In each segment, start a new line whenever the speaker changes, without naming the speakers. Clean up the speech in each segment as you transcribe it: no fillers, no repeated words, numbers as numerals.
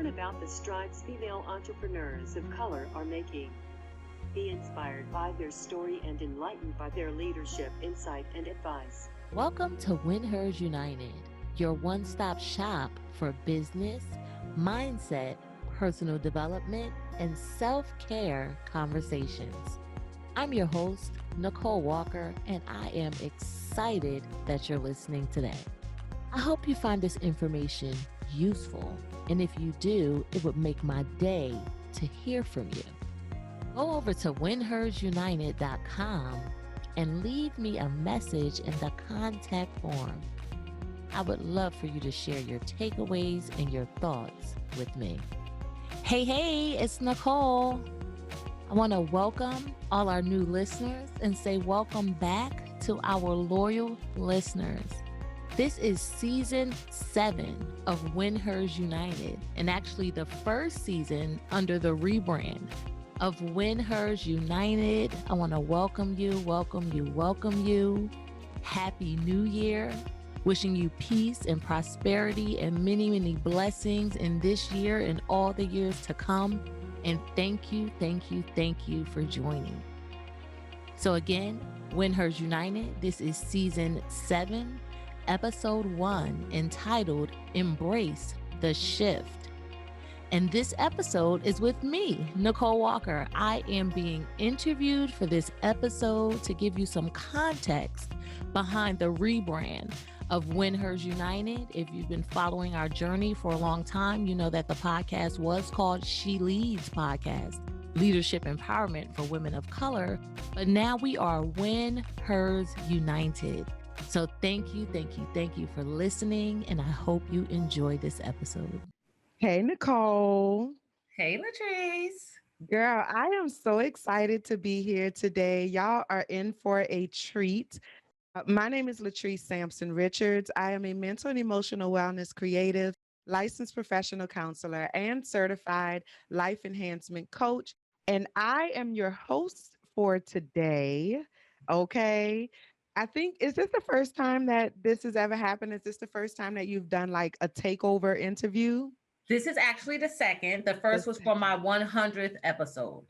Learn about the strides female entrepreneurs of color are making. Be inspired by their story and enlightened by their leadership, insight, and advice.
Welcome to WinHers United, your one-stop shop for business, mindset, personal development, and self-care conversations. I'm your host, Nicole Walker, and I am excited that you're listening today. I hope you find this information useful, and if you do, it would make my day to hear from you. Go over to winhersunited.com and leave me a message in the contact form. I would love for you to share your takeaways and your thoughts with me. Hey, it's Nicole. I want to welcome all our new listeners and say welcome back to our loyal listeners. This is season 7 of WinHers United, and actually the first season under the rebrand of WinHers United. I want to welcome you. Happy New Year. Wishing you peace and prosperity and many blessings in this year and all the years to come. And thank you for joining. So again, WinHers United, this is season 7, episode 1, entitled Embrace the Shift. And this episode is with me, Nicole Walker. I am being interviewed for this episode to give you some context behind the rebrand of WinHers United. If you've been following our journey for a long time, you know that the podcast was called She Leads Podcast, Leadership Empowerment for Women of Color. But now we are WinHers United. So thank you for listening, and I hope you enjoy this episode.
Hey, Nicole.
Hey, Latrice.
Girl, I am so excited to be here today. Y'all are in for a treat. My name is Latrice Sampson Richards. I am a mental and emotional wellness creative, licensed professional counselor, and certified life enhancement coach. And I am your host for today. Okay. I think, is this the first time that this has ever happened? Is this the first time that you've done like a takeover interview?
This is actually the second. The first was for my 100th episode.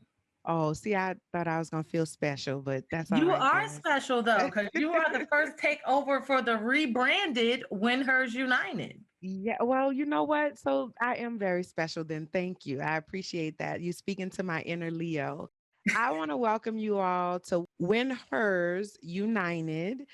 Oh, see, I thought I was going to feel special, but that's all
You
right.
are special, though, because you are the first takeover for the rebranded WinHers United.
Yeah, well, you know what? So I am very special then. Thank you. I appreciate that. You speaking to my inner Leo. I want to welcome you all to WinHers United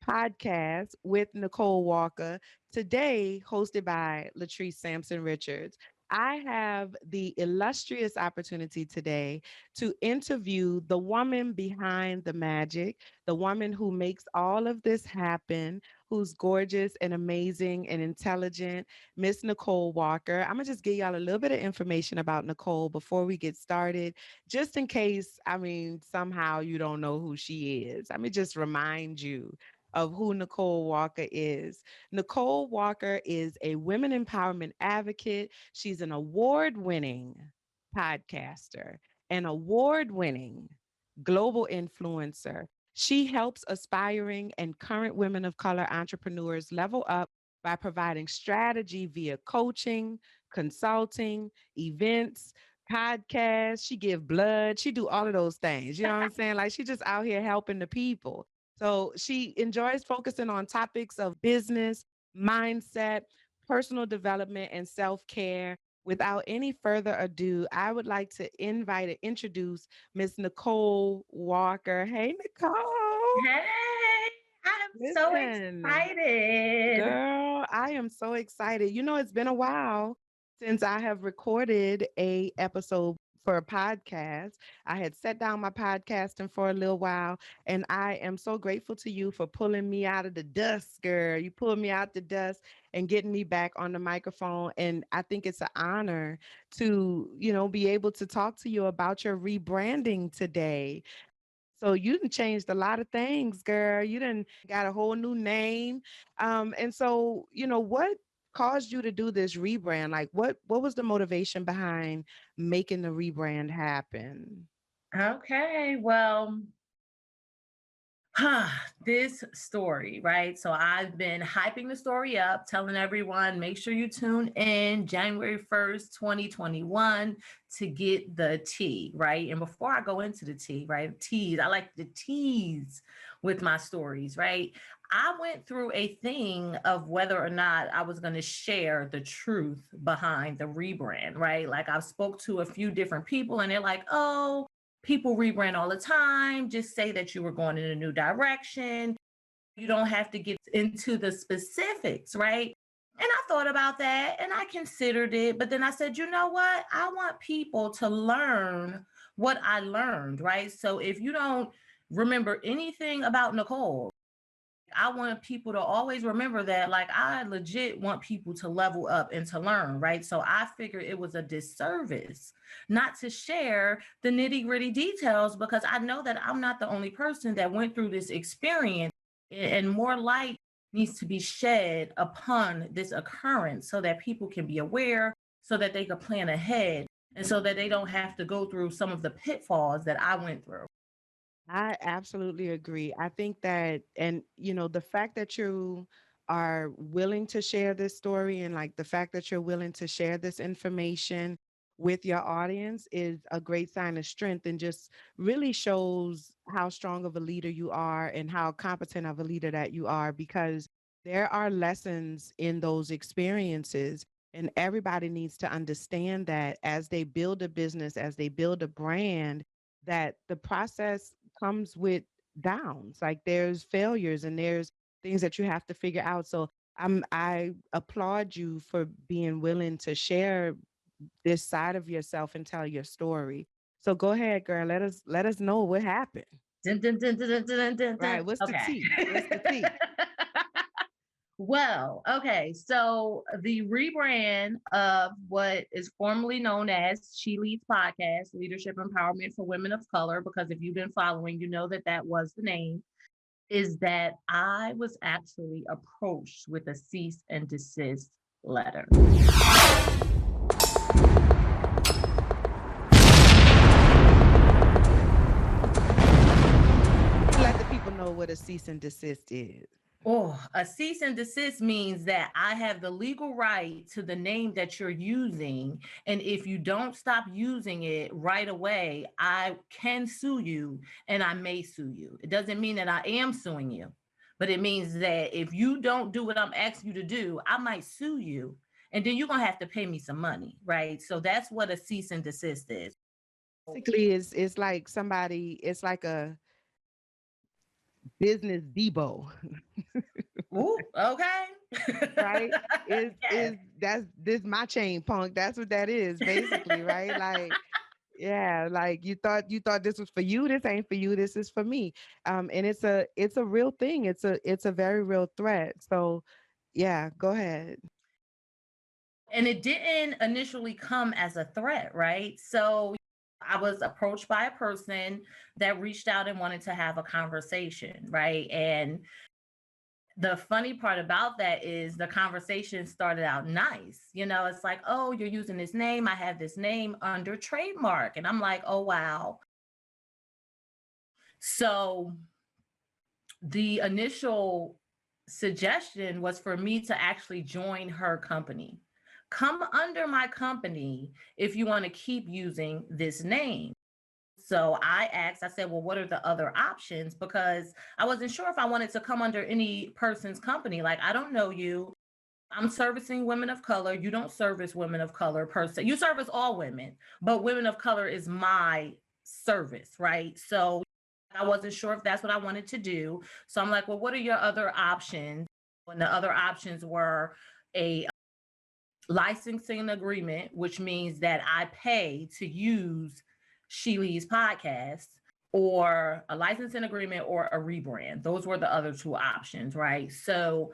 podcast with Nicole Walker, today hosted by Latrice Sampson Richards. I have the illustrious opportunity today to interview the woman behind the magic, the woman who makes all of this happen, who's gorgeous and amazing and intelligent, Miss Nicole Walker. I'm going to just give y'all a little bit of information about Nicole before we get started, just in case, somehow you don't know who she is. Let me just remind you of who Nicole Walker is. Nicole Walker is a women empowerment advocate. She's an award-winning podcaster, an award-winning global influencer. She helps aspiring and current women of color entrepreneurs level up by providing strategy via coaching, consulting, events, podcasts. She give blood. She do all of those things. You know what I'm saying? Like, she just out here helping the people. So she enjoys focusing on topics of business, mindset, personal development, and self-care. Without any further ado, I would like to invite and introduce Miss Nicole Walker. Hey, Nicole.
Hey, I'm so excited.
Girl, I am so excited. You know, it's been a while since I have recorded a episode for a podcast. I had set down my podcasting for a little while, and I am so grateful to you for pulling me out of the dust, girl. You pulled me out the dust and getting me back on the microphone. And I think it's an honor to, be able to talk to you about your rebranding today. So you done changed a lot of things, girl. You done got a whole new name. And so, what caused you to do this rebrand? Like what was the motivation behind making the rebrand happen?
Okay, well, This story, right? So I've been hyping the story up, telling everyone, make sure you tune in January 1st, 2021 to get the tea, right? And before I go into the tea, right? Tease, I like to tease with my stories, right? I went through a thing of whether or not I was going to share the truth behind the rebrand, right? Like I spoke to a few different people and they're like, oh, people rebrand all the time. Just say that you were going in a new direction. You don't have to get into the specifics, right? And I thought about that and I considered it. But then I said, you know what? I want people to learn what I learned, right? So if you don't remember anything about Nicole, I want people to always remember that, like, I legit want people to level up and to learn, right? So I figured it was a disservice not to share the nitty gritty details because I know that I'm not the only person that went through this experience, and more light needs to be shed upon this occurrence so that people can be aware, so that they can plan ahead, and so that they don't have to go through some of the pitfalls that I went through.
I absolutely agree. I think that, and the fact that you are willing to share this story and like the fact that you're willing to share this information with your audience is a great sign of strength and just really shows how strong of a leader you are and how competent of a leader that you are because there are lessons in those experiences. And everybody needs to understand that as they build a business, as they build a brand, that the process comes with downs. Like there's failures and there's things that you have to figure out. So I applaud you for being willing to share this side of yourself and tell your story. So go ahead, girl. Let us know what happened.
Dun, dun, dun, dun, dun, dun, dun,
Right.
dun.
What's the
Okay.
tea? What's the tea?
Well, okay. So the rebrand of what is formerly known as She Leads Podcast, Leadership Empowerment for Women of Color, because if you've been following, you know that that was the name, is that I was actually approached with a cease and desist letter.
Let the people know what a cease and desist is.
Oh, a cease and desist means that I have the legal right to the name that you're using. And if you don't stop using it right away, I can sue you and I may sue you. It doesn't mean that I am suing you, but it means that if you don't do what I'm asking you to do, I might sue you. And then you're going to have to pay me some money, right? So that's what a cease and desist is.
Basically, it's like somebody, it's like a business debo.
Ooh, okay.
Right? Is
Yes.
is that's this my chain punk. That's what that is, basically, right? Like, yeah, like you thought this was for you. This ain't for you. This is for me. And it's a real thing. It's a very real threat. So yeah, go ahead.
And it didn't initially come as a threat, right? So I was approached by a person that reached out and wanted to have a conversation, right? And the funny part about that is the conversation started out nice. It's like, oh, you're using this name. I have this name under trademark. And I'm like, oh, wow. So the initial suggestion was for me to actually join her company. Come under my company if you want to keep using this name. So I asked, I said, well, what are the other options? Because I wasn't sure if I wanted to come under any person's company. Like, I don't know you. I'm servicing women of color. You don't service women of color per se. You service all women, but women of color is my service, right? So I wasn't sure if that's what I wanted to do. So I'm like, well, what are your other options? And the other options were a licensing agreement, which means that I pay to use She Leads podcast, or a licensing agreement or a rebrand. Those were the other two options, right? So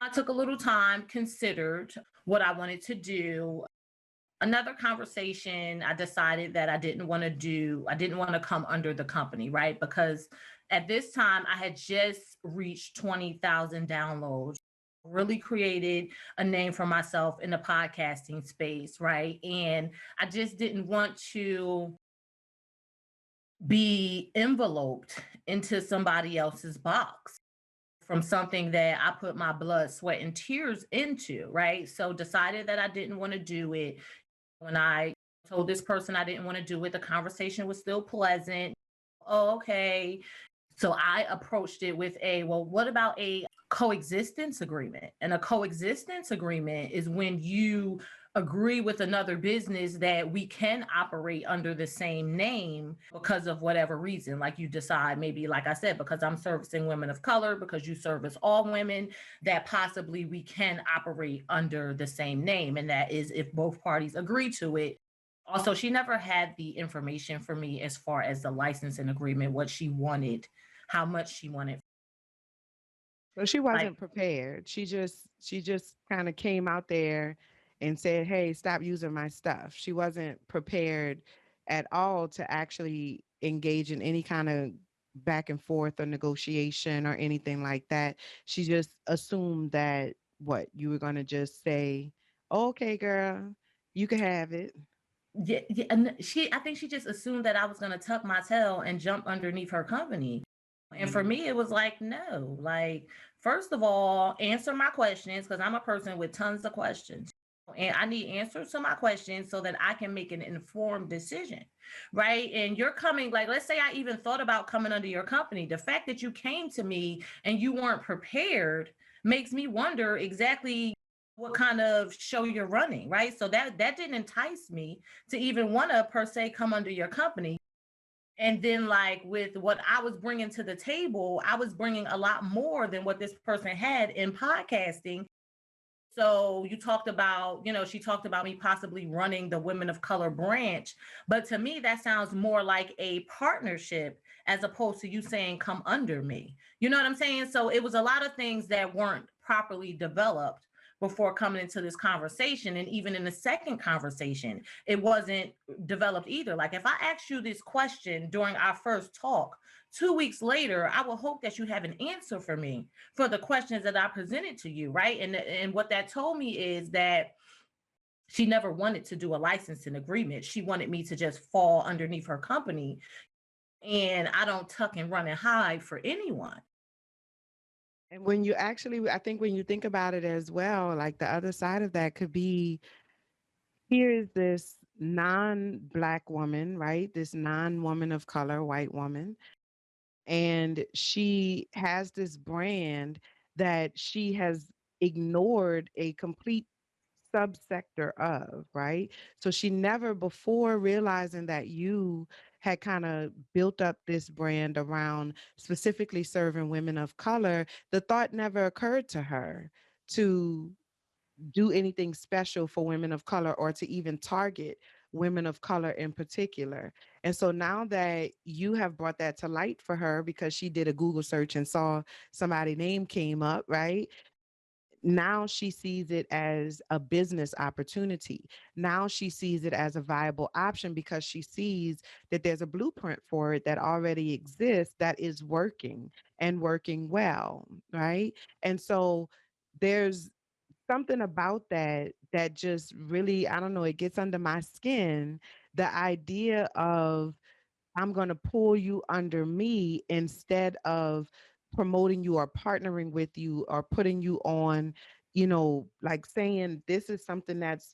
I took a little time, considered what I wanted to do. Another conversation, I decided that I didn't want to come under the company, right? Because at this time I had just reached 20,000 downloads, really created a name for myself in the podcasting space, right? And I just didn't want to be enveloped into somebody else's box from something that I put my blood, sweat, and tears into, right? So decided that I didn't want to do it. When I told this person I didn't want to do it, the conversation was still pleasant. Oh, okay. So I approached it with well, what about a coexistence agreement? And a coexistence agreement is when you agree with another business that we can operate under the same name because of whatever reason. Like you decide, maybe, like I said, because I'm servicing women of color, because you service all women, that possibly we can operate under the same name. And that is if both parties agree to it. Also, she never had the information for me as far as the licensing agreement, what she wanted, how much she wanted.
So she
Like,
wasn't prepared. She just kind of came out there and said, "Hey, stop using my stuff." She wasn't prepared at all to actually engage in any kind of back and forth or negotiation or anything like that. She just assumed that what you were going to just say, "Okay, girl, you can have it."
yeah, yeah, and I think she just assumed that I was going to tuck my tail and jump underneath her company. And for
Mm.
me, it was like, no, like, first of all, answer my questions, because I'm a person with tons of questions. And I need answers to my questions so that I can make an informed decision. Right. And you're coming, like, let's say I even thought about coming under your company. The fact that you came to me and you weren't prepared makes me wonder exactly what kind of show you're running. Right. So that didn't entice me to even want to, per se, come under your company. And then, like, with what I was bringing to the table, I was bringing a lot more than what this person had in podcasting. So you talked about, she talked about me possibly running the Women of Color branch. But to me, that sounds more like a partnership as opposed to you saying, come under me. You know what I'm saying? So it was a lot of things that weren't properly developed before coming into this conversation. And even in the second conversation, it wasn't developed either. Like, if I asked you this question during our first talk, 2 weeks later, I will hope that you have an answer for me for the questions that I presented to you, right? And what that told me is that she never wanted to do a licensing agreement. She wanted me to just fall underneath her company. And I don't tuck and run and hide for anyone.
And when you actually, I think when you think about it as well, like the other side of that could be, here is this non-Black woman, right? This non-woman of color, white woman. And she has this brand that she has ignored a complete subsector of, right? So she never, before realizing that you had kind of built up this brand around specifically serving women of color, the thought never occurred to her to do anything special for women of color or to even target women of color in particular. And so now that you have brought that to light for her because she did a Google search and saw somebody's name came up, right? Now she sees it as a business opportunity. Now she sees it as a viable option because she sees that there's a blueprint for it that already exists that is working and working well, right? And so there's something about that that just really, I don't know, it gets under my skin. The idea of I'm going to pull you under me instead of promoting you or partnering with you or putting you on, like saying this is something that's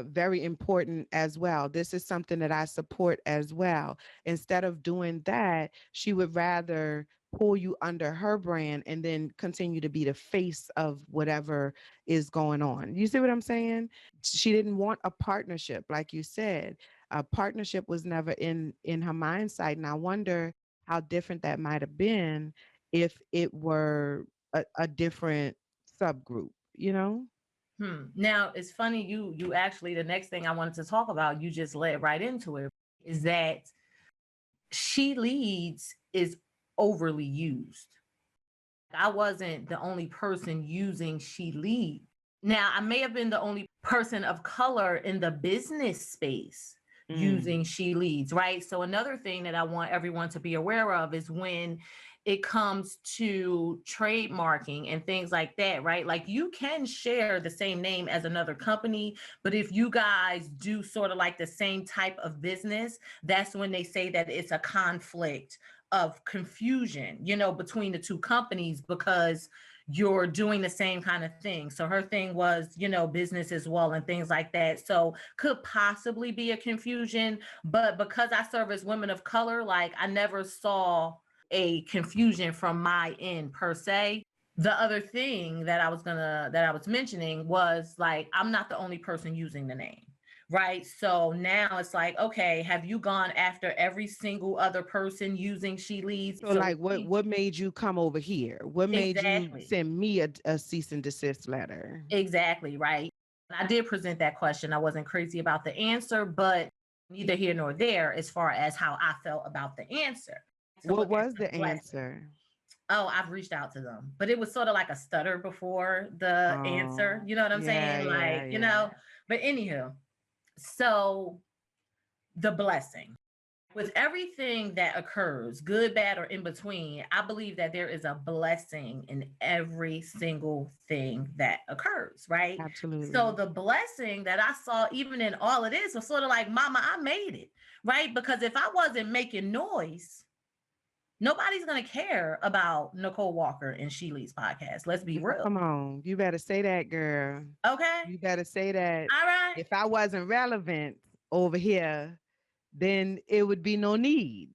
very important as well. This is something that I support as well. Instead of doing that, she would rather pull you under her brand and then continue to be the face of whatever is going on. You see what I'm saying? She didn't want a partnership, like you said. A partnership was never in her mind sight, and I wonder how different that might have been if it were a different subgroup, you know?
Now it's funny, you actually, the next thing I wanted to talk about, you just led right into it, is that she leads is overly used. I wasn't the only person using she lead. Now, I may have been the only person of color in the business space
Mm.
using she leads, right? So another thing that I want everyone to be aware of is when it comes to trademarking and things like that, right? Like you can share the same name as another company, but if you guys do sort of like the same type of business, that's when they say that it's a conflict of confusion, between the two companies because you're doing the same kind of thing. So her thing was, business as well and things like that. So could possibly be a confusion, but because I serve as women of color, like I never saw a confusion from my end per se. The other thing that I was mentioning was like, I'm not the only person using the name. Right. So now it's like, okay, have you gone after every single other person using She Leads?
So like what made you come over here? What made you
Exactly.
send me a cease and desist letter?
Exactly. Right. I did present that question. I wasn't crazy about the answer, but neither here nor there as far as how I felt about the answer.
What was the answer?
Oh, I've reached out to them, but it was sort of like a stutter before the answer. You know what I'm saying? Like, but anywho, so the blessing. With everything that occurs, good, bad, or in between, I believe that there is a blessing in every single thing that occurs, right?
Absolutely.
So the blessing that I saw even in all of this was sort of like, mama, I made it, right? Because if I wasn't making noise, nobody's going to care about Nicole Walker and She Leads podcast. Let's be real.
Come on. You better say that, girl.
Okay.
You better say that.
All right.
If I wasn't relevant over here, then it would be no need.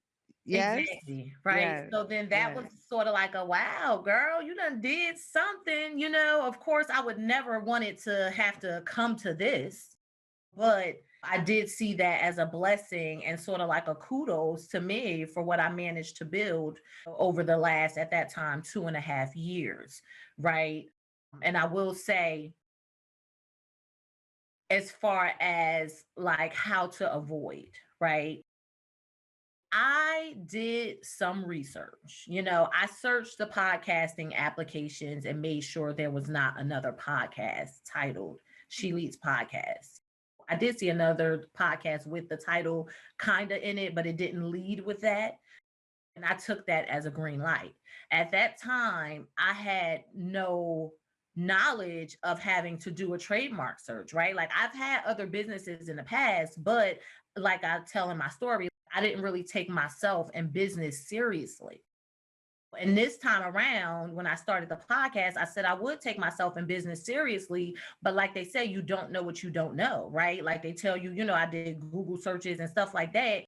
Yes.
Exactly. Right.
Yes.
So then that was sort of like a wow, girl, you done did something. Of course, I would never want it to have to come to this, but I did see that as a blessing and sort of like a kudos to me for what I managed to build over the last, at that time, 2.5 years. Right. And I will say, as far as like how to avoid, right? I did some research. I searched the podcasting applications and made sure there was not another podcast titled She Leads Podcast. I did see another podcast with the title kind of in it, but it didn't lead with that. And I took that as a green light. At that time, I had no knowledge of having to do a trademark search, right? Like I've had other businesses in the past, but like I tell in my story, I didn't really take myself and business seriously. And this time around, when I started the podcast, I said I would take myself and business seriously. But like they say, you don't know what you don't know, right? Like they tell you, I did Google searches and stuff like that.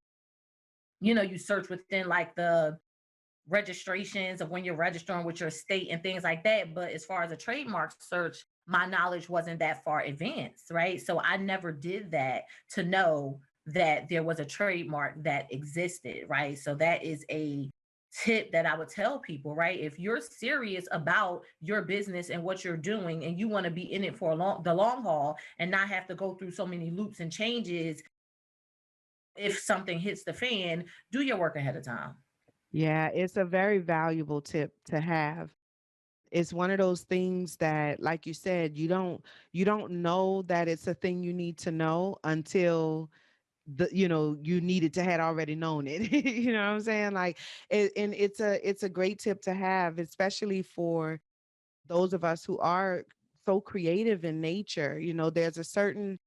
You search within like the registrations of when you're registering with your state and things like that. But as far as a trademark search, my knowledge wasn't that far advanced, right? So I never did that to know that there was a trademark that existed, right? So that is a tip that I would tell people, right? If you're serious about your business and what you're doing and you want to be in it for the long haul and not have to go through so many loops and changes, if something hits the fan, do your work ahead of time.
Yeah, it's a very valuable tip to have. It's one of those things that, like you said, you don't know that it's a thing you need to know until you needed to had already known it. You know what I'm saying? Like and it's a great tip to have, especially for those of us who are so creative in nature. There's a certain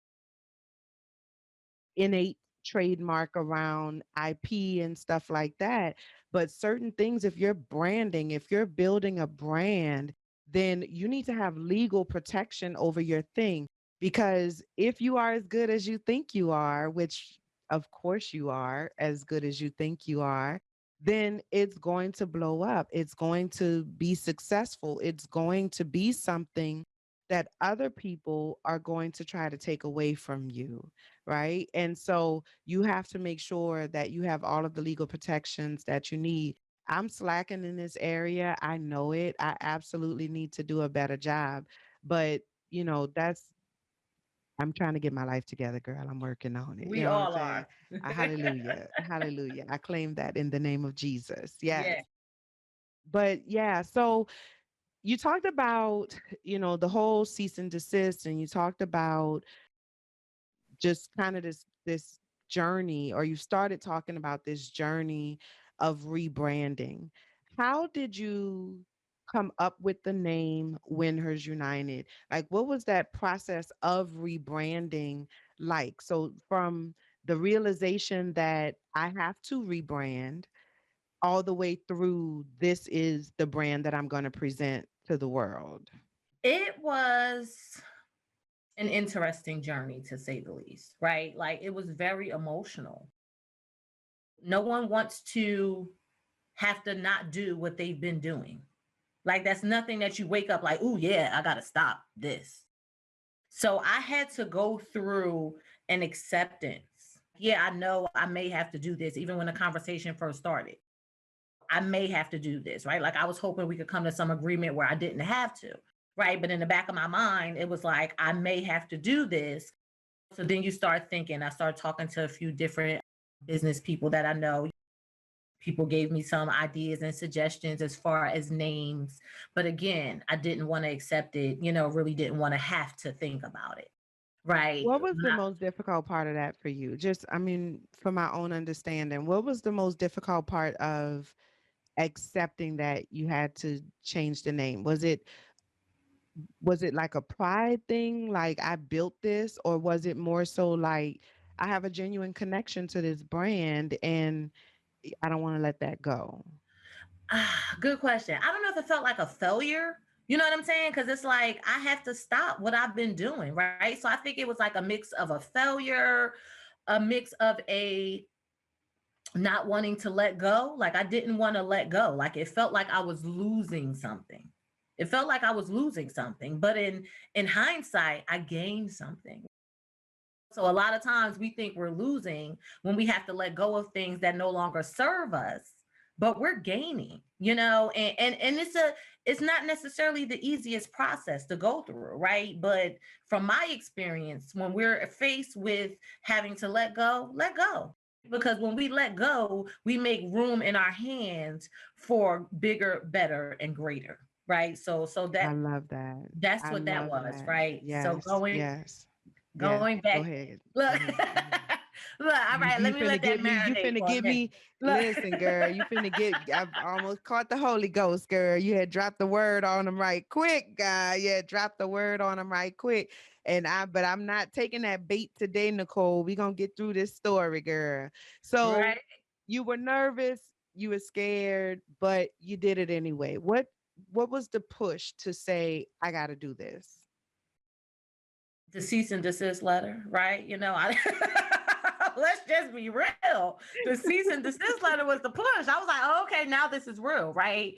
innate trademark around IP and stuff like that. But certain things, if you're branding, if you're building a brand, then you need to have legal protection over your thing. Because if you are as good as you think you are, which of course you are as good as you think you are, then it's going to blow up. It's going to be successful. It's going to be something that other people are going to try to take away from you, right? And so you have to make sure that you have all of the legal protections that you need. I'm slacking in this area. I know it. I absolutely need to do a better job. But, I'm trying to get my life together, girl. I'm working on it.
We
You know
all
what I'm saying?
are.
Hallelujah. Hallelujah. I claim that in the name of Jesus. Yes.
Yeah.
But yeah, so you talked about, the whole cease and desist, and you talked about just kind of this journey, or you started talking about this journey of rebranding. How did you come up with the name WinHers United? Like, what was that process of rebranding like? So, from the realization that I have to rebrand all the way through, this is the brand that I'm going to present to the world.
It was an interesting journey, to say the least, right? Like, it was very emotional. No one wants to have to not do what they've been doing. Like, that's nothing that you wake up like, oh yeah, I gotta stop this. So I had to go through an acceptance. Yeah, I know I may have to do this, even when the conversation first started. I may have to do this, right? Like, I was hoping we could come to some agreement where I didn't have to, right? But in the back of my mind, it was like, I may have to do this. So then you start thinking, I started talking to a few different business people that I know. People gave me some ideas and suggestions as far as names. But again, I didn't want to accept it, really didn't want to have to think about it. Right.
What was the most difficult part of that for you? Just, I mean, for my own understanding, what was the most difficult part of accepting that you had to change the name? Was it like a pride thing, like I built this, or was it more so like I have a genuine connection to this brand and I don't want to let that go?
Good question. I don't know if it felt like a failure. You know what I'm saying? Because it's like I have to stop what I've been doing, right? So I think it was like a mix of a failure, a mix of a not wanting to let go. Like, I didn't want to let go. Like, it felt like I was losing something. It felt like I was losing something. But in hindsight, I gained something. So a lot of times we think we're losing when we have to let go of things that no longer serve us, but we're gaining, and it's not necessarily the easiest process to go through, right? But from my experience, when we're faced with having to let go, let go. Because when we let go, we make room in our hands for bigger, better, and greater, right? So
I love that.
that's
I
what that
love
was,
that.
right? So
Yes, yes, yes.
going
Go
back,
ahead.
look,
Go ahead. Go ahead.
look, all right,
You
let me
finna
let that
get me, you
marinate
finna
for a
get
minute.
me.
Look.
Listen, girl, you finna get, I almost caught the Holy Ghost, girl. You had dropped the word on them right quick, guy. Yeah, dropped the word on them right quick. But I'm not taking that bait today, Nicole. We gonna get through this story, girl. So
Right.
you were nervous, you were scared, but you did it anyway. What was the push to say, I gotta do this?
The cease and desist letter, right? Let's just be real. The cease and desist letter was the push. I was like, oh, okay, now this is real, right?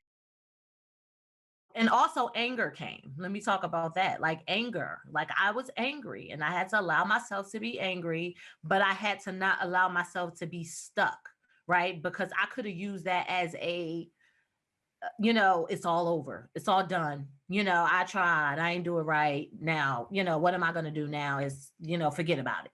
And also anger came. Let me talk about that. Like anger, like I was angry and I had to allow myself to be angry, but I had to not allow myself to be stuck, right? Because I could have used that as it's all over. It's all done. I tried. I ain't do it right now. What am I going to do now is, forget about it.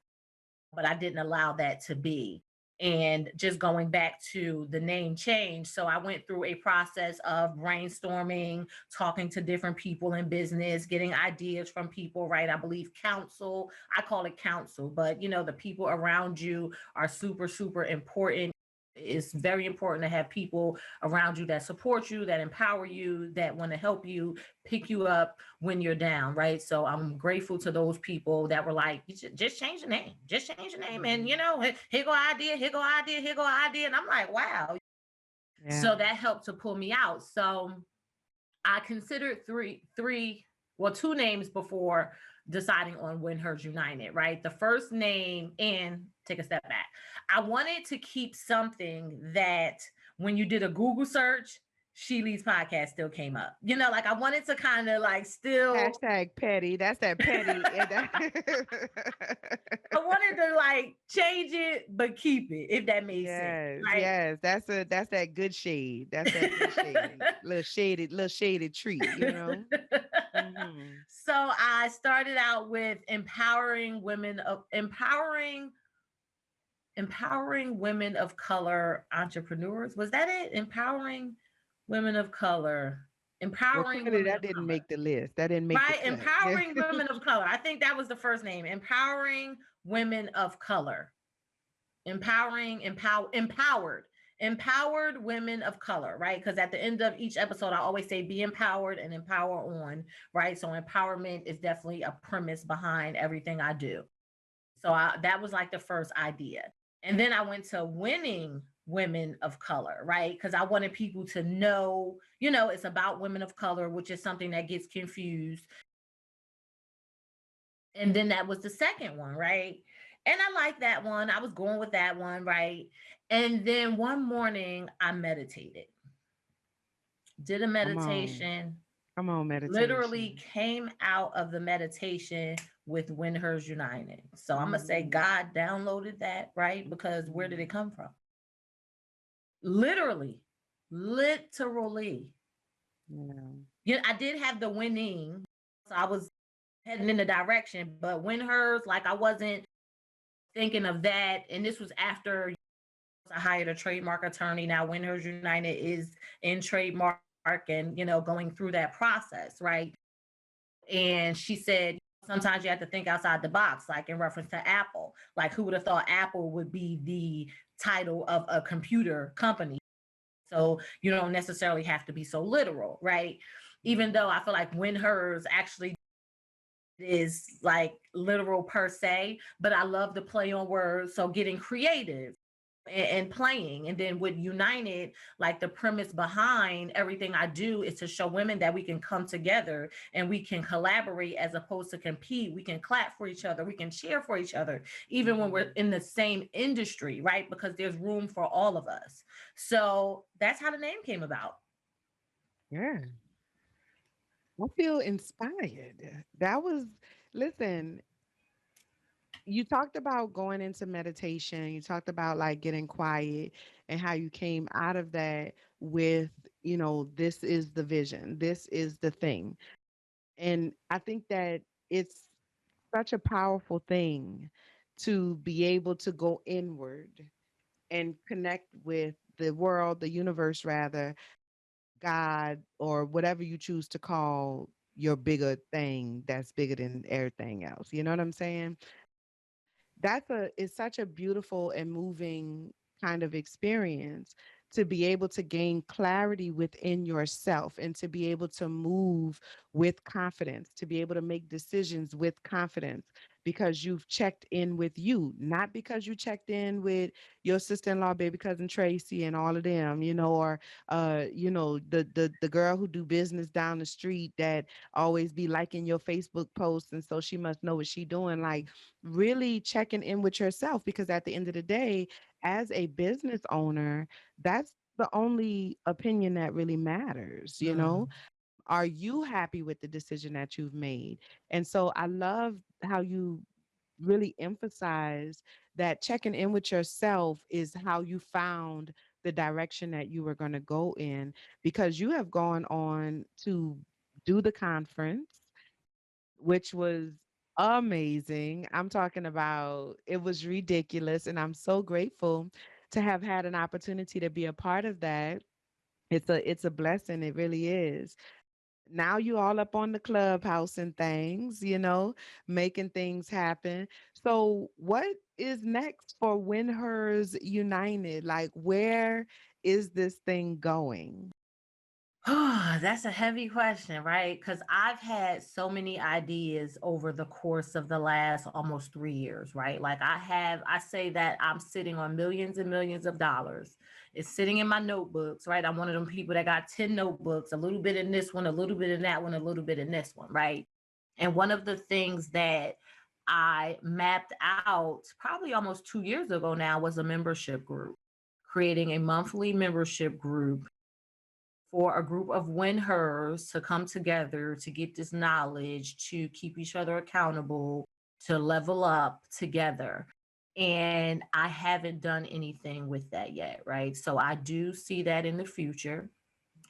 But I didn't allow that to be. And just going back to the name change. So I went through a process of brainstorming, talking to different people in business, getting ideas from people, right? I believe counsel, I call it counsel, but the people around you are super, super important. It's very important to have people around you that support you, that empower you, that want to help you, pick you up when you're down, right? So I'm grateful to those people that were like, just change the name, just change the name. And, here go idea, here go idea, here go idea. And I'm like, wow.
Yeah.
So that helped to pull me out. So I considered two names before deciding on WinHers United, right? The first name, and take a step back. I wanted to keep something that when you did a Google search, Sheely's podcast still came up. Like I wanted to kind of like still
Hashtag petty. That's that petty.
I wanted to like change it, but keep it, if that makes sense. Right?
Yes. That's that good shade. That's that good shade. little shaded treat, Mm-hmm.
So I started out with empowering women of color entrepreneurs. Was that it? Empowering women of color. Empowering women
that
of
didn't
color.
make the list. That didn't make
right.
the cut.
Empowering women of color. I think that was the first name. Empowering women of color. Empowered. empowered women of color, right? Because at the end of each episode, I always say be empowered and empower on, right? So empowerment is definitely a premise behind everything I do. So that was like the first idea. And then I went to winning women of color, right? Because I wanted people to know, it's about women of color, which is something that gets confused. And then that was the second one, right? And I like that one. I was going with that one, right? And then one morning I meditated, did a meditation.
Come on, meditation.
Literally came out of the meditation with WinHers United. So I'm going to say God downloaded that, right? Because where did it come from? Literally. Yeah, I did have the winning. So I was heading in the direction, but WinHers, like I wasn't thinking of that. And this was after I hired a trademark attorney. Now WinHers United is in trademark and, going through that process, right? And she said, sometimes you have to think outside the box, like in reference to Apple. Like, who would have thought Apple would be the title of a computer company? So you don't necessarily have to be so literal, right? Even though I feel like WinHers actually is like literal per se, but I love to play on words. So getting creative and playing. And then with United, like the premise behind everything I do is to show women that we can come together and we can collaborate as opposed to compete. We can clap for each other. We can cheer for each other, even when we're in the same industry, right? Because there's room for all of us. So that's how the name came about.
Yeah. I feel inspired. Listen, you talked about going into meditation. You talked about like getting quiet and how you came out of that with, this is the vision. This is the thing. And I think that it's such a powerful thing to be able to go inward and connect with the world, the universe, rather, God, or whatever you choose to call your bigger thing that's bigger than everything else. You know what I'm saying? It's such a beautiful and moving kind of experience to be able to gain clarity within yourself and to be able to move with confidence, to be able to make decisions with confidence because you've checked in with you, not because you checked in with your sister-in-law, baby cousin Tracy and all of them, or the girl who do business down the street that always be liking your Facebook posts and so she must know what she doing. Like, really checking in with yourself, because at the end of the day, as a business owner, that's the only opinion that really matters. Are you happy with the decision that you've made? And so I love how you really emphasize that checking in with yourself is how you found the direction that you were going to go in, because you have gone on to do the conference, which was amazing. I'm talking about, it was ridiculous. And I'm so grateful to have had an opportunity to be a part of that. It's a blessing. It really is. Now you all up on the clubhouse and things, making things happen. So what is next for WinHers United? Like, where is this thing going?
Oh, that's a heavy question, right? Because I've had so many ideas over the course of the last almost 3 years, right? Like I say that I'm sitting on millions and millions of dollars. It's sitting in my notebooks, right? I'm one of them people that got 10 notebooks, a little bit in this one, a little bit in that one, a little bit in this one, right? And one of the things that I mapped out probably almost 2 years ago now was a membership group, creating a monthly membership group for a group of WinHers to come together to get this knowledge, to keep each other accountable, to level up together. And I haven't done anything with that yet, right? So I do see that in the future.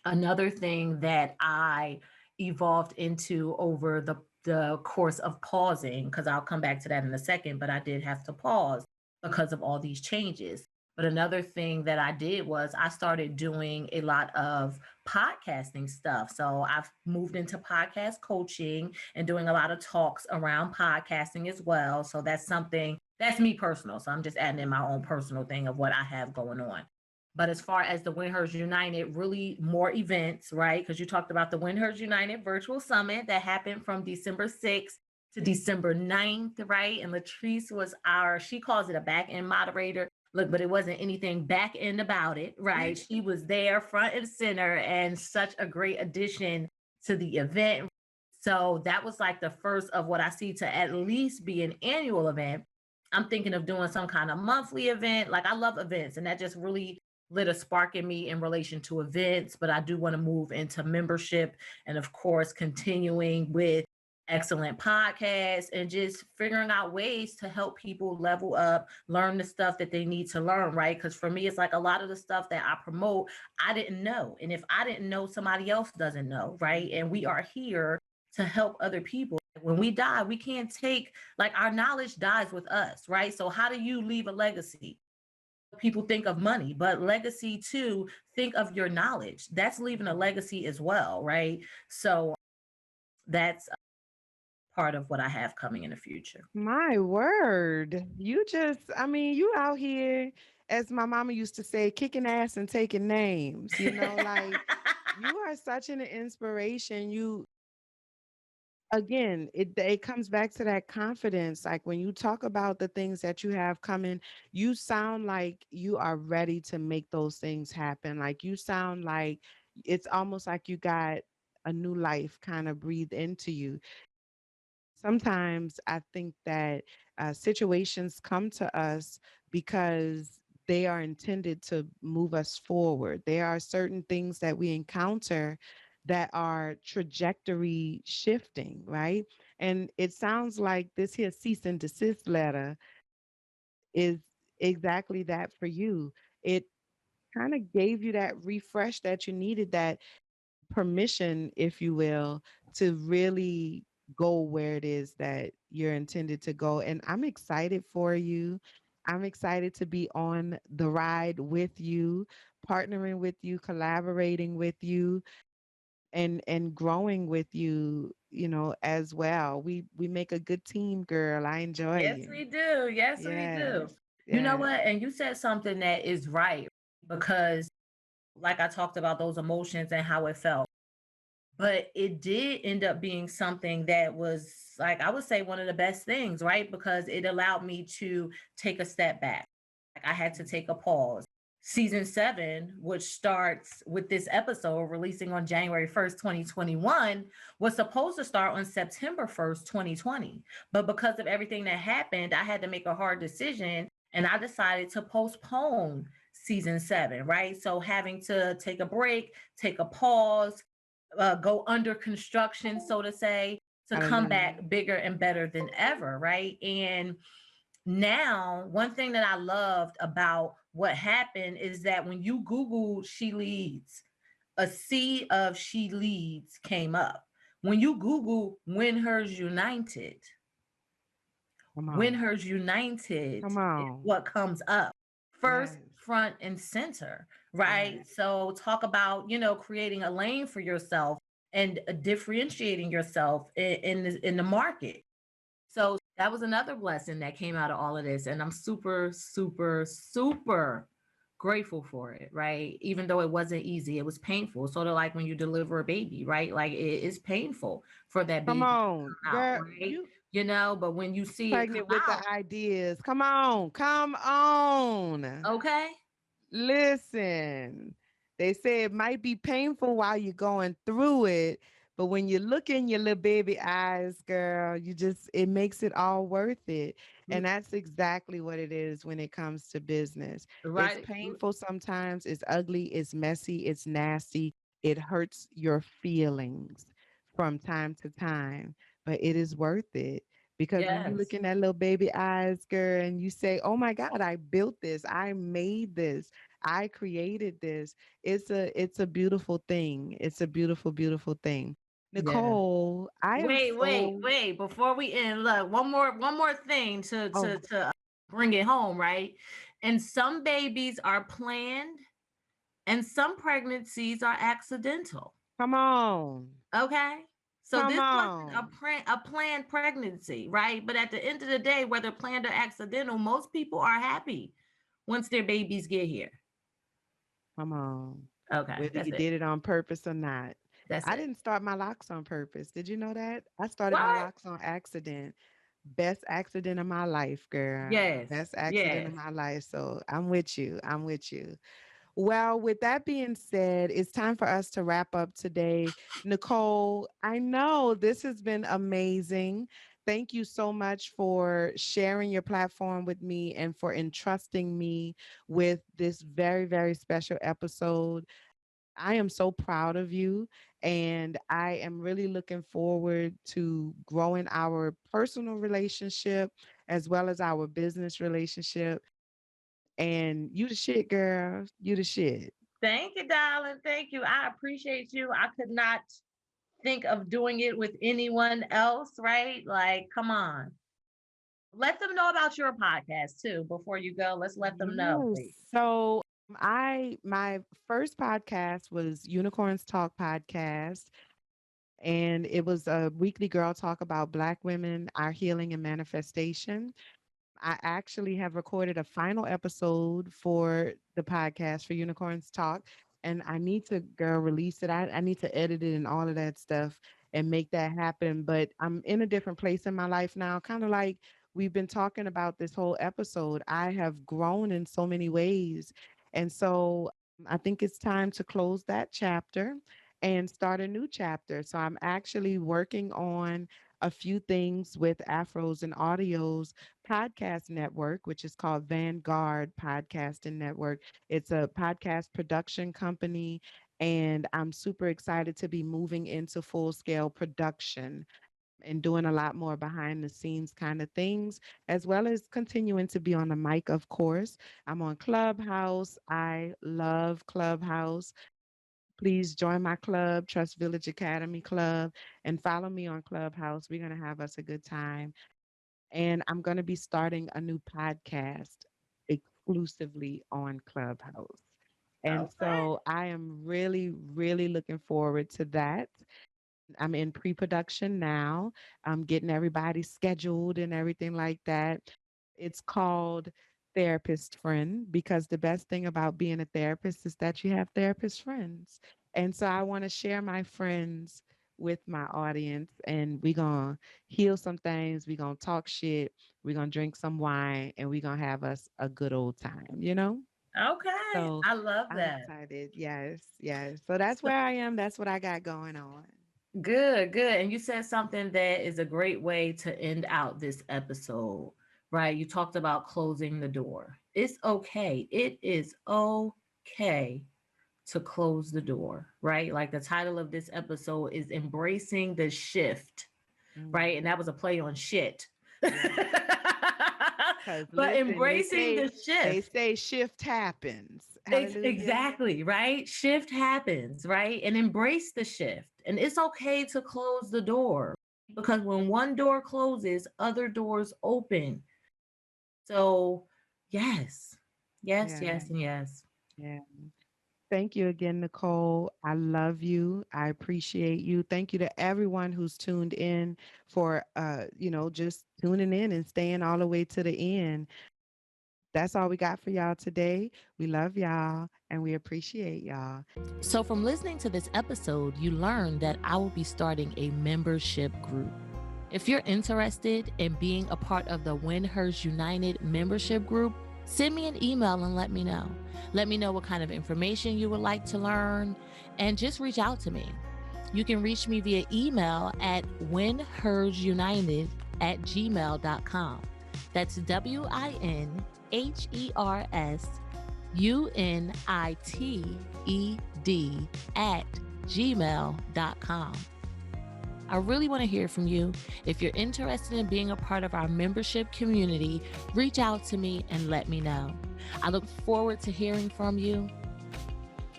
Another thing that I evolved into over the course of pausing, because I'll come back to that in a second, but I did have to pause because of all these changes. But another thing that I did was I started doing a lot of podcasting stuff. So I've moved into podcast coaching and doing a lot of talks around podcasting as well. So that's me personal. So I'm just adding in my own personal thing of what I have going on. But as far as the WinHers United, really more events, right? Because you talked about the WinHers United Virtual Summit that happened from December 6th to December 9th, right? And Latrice was she calls it a back end moderator. Look, but it wasn't anything back end about it, right? She was there front and center and such a great addition to the event. So that was like the first of what I see to at least be an annual event. I'm thinking of doing some kind of monthly event. Like I love events, and that just really lit a spark in me in relation to events. But I do want to move into membership and, of course, continuing with excellent podcasts and just figuring out ways to help people level up, learn the stuff that they need to learn, right? Because for me, it's like a lot of the stuff that I promote, I didn't know. And if I didn't know, somebody else doesn't know, right? And we are here to help other people. When we die, we can't take, like, our knowledge dies with us, right? So how do you leave a legacy? People think of money, but legacy too, think of your knowledge. That's leaving a legacy as well, right? So that's part of what I have coming in the future.
My word. You you out here, as my mama used to say, kicking ass and taking names, like you are such an inspiration. Again, it comes back to that confidence. Like when you talk about the things that you have coming, you sound like you are ready to make those things happen. Like you sound like it's almost like you got a new life kind of breathed into you. Sometimes I think that situations come to us because they are intended to move us forward. There are certain things that we encounter that are trajectory shifting, right? And it sounds like this here cease and desist letter is exactly that for you. It kind of gave you that refresh that you needed, that permission, if you will, to really go where it is that you're intended to go. And I'm excited for you. I'm excited to be on the ride with you, partnering with you, collaborating with you, and growing with you, as well. We make a good team, girl. I enjoy
Yes,
you.
we do. Yes, we do.
Yes.
You know
Yes.
what? And you said something that is right, because like I talked about those emotions and how it felt. But it did end up being something that was, like, I would say, one of the best things, right? Because it allowed me to take a step back. Like I had to take a pause. Season 7, which starts with this episode releasing on January 1st, 2021, was supposed to start on September 1st, 2020. But because of everything that happened, I had to make a hard decision, and I decided to postpone season 7, right? So having to take a break, take a pause, go under construction, so to say, to come back bigger and better than ever, right? And now, one thing that I loved about what happened is that when you Google She Leads, a sea of She Leads came up. When you Google WinHers United, WinHers United
Come
is
on.
what comes up first,
Yes.
front, and center, right?
Yes.
So talk about, creating a lane for yourself and differentiating yourself in the market. So that was another blessing that came out of all of this. And I'm super, super, super grateful for it, right? Even though it wasn't easy, it was painful. Sort of like when you deliver a baby, right? Like it is painful for that
Come
baby to
on,
come out,
girl.
right?
You
But when you see it come
pregnant with the
out,
ideas. Come on. Come on.
okay.
Listen, they say it might be painful while you're going through it, but when you look in your little baby eyes, girl, it makes it all worth it. And that's exactly what it is when it comes to business. It's
Right.
painful sometimes, it's ugly, it's messy, it's nasty. It hurts your feelings from time to time, but it is worth it. Because when you look
Yes.
in that little baby eyes, girl, and you say, "Oh my God, I built this, I made this, I created this." It's a beautiful thing. It's a beautiful, beautiful thing.
Yeah.
Nicole, I am so
Wait. Before we end, look, one more thing to
oh,
bring it home, right? And some babies are planned, and some pregnancies are accidental.
come on.
Okay. So
Come
this wasn't
on.
a planned pregnancy, right? But at the end of the day, whether planned or accidental, most people are happy once their babies get here.
Come on.
Okay,
Whether
that's
you
it.
did it on purpose or not.
That's
I
it.
didn't start my locks on purpose. Did you know that? I started my
What?
locks on accident. Best accident of my life, girl.
Yes.
Best accident
Yes.
of my life. So I'm with you. I'm with you. Well, with that being said, it's time for us to wrap up today. Nicole, I know this has been amazing. Thank you so much for sharing your platform with me and for entrusting me with this very, very special episode. I am so proud of you, and I am really looking forward to growing our personal relationship as well as our business relationship. And you the shit, girl. You the shit.
Thank you, darling. Thank you. I appreciate you. I could not think of doing it with anyone else, right? Like, come on. Let them know about your podcast too before you go. Let's let them know,
Yes.
please.
So my first podcast was Unicorns Talk podcast, and it was a weekly girl talk about Black women, our healing and manifestation. I actually have recorded a final episode for the podcast for Unicorns Talk, and I need to girl release it. I need to edit it and all of that stuff and make that happen. But I'm in a different place in my life now, kind of like we've been talking about this whole episode. I have grown in so many ways. And so I think it's time to close that chapter and start a new chapter. So I'm actually working on a few things with Afros and Audios podcast network, which is called Vanguard Podcasting Network. It's a podcast production company, and I'm super excited to be moving into full scale production and doing a lot more behind the scenes kind of things, as well as continuing to be on the mic, of course. I'm on Clubhouse. I love Clubhouse. Please join my club, Trust Village Academy Club, and follow me on Clubhouse. We're going to have us a good time. And I'm going to be starting a new podcast exclusively on Clubhouse. And
Okay.
so I am really, really looking forward to that. I'm in pre production now. I'm getting everybody scheduled and everything like that. It's called Therapist Friend because the best thing about being a therapist is that you have therapist friends. And so I want to share my friends with my audience, and we're going to heal some things. We're going to talk shit. We're going to drink some wine, and we're going to have us a good old time, you know?
Okay.
So
I love
I'm
that.
excited. Yes, yes. So that's where I am. That's what I got going on.
Good, good. And you said something that is a great way to end out this episode, right? You talked about closing the door. It's okay. It is okay to close the door, right? Like the title of this episode is Embracing the Shift,
Mm.
right? And that was a play on shit.
Yeah. Because
But
listen,
embracing the
they
shift.
say shift happens. Hallelujah.
Exactly, right? Shift happens, right? And embrace the shift. And it's okay to close the door because when one door closes, other doors open. So, yes, yes,
Yeah.
yes, and yes.
Yeah. Thank you again, Nicole. I love you. I appreciate you. Thank you to everyone who's tuned in for just tuning in and staying all the way to the end. That's all we got for y'all today. We love y'all and we appreciate y'all.
So, from listening to this episode, you learned that I will be starting a membership group. If you're interested in being a part of the WinHers United membership group, send me an email and let me know. Let me know what kind of information you would like to learn, and just reach out to me. You can reach me via email at winhersunited@gmail.com. That's WinhersUnited@gmail.com. I really want to hear from you. If you're interested in being a part of our membership community, reach out to me and let me know. I look forward to hearing from you.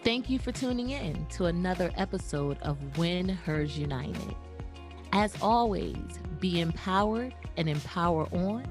Thank you for tuning in to another episode of WinHers United. As always, be empowered and empower on.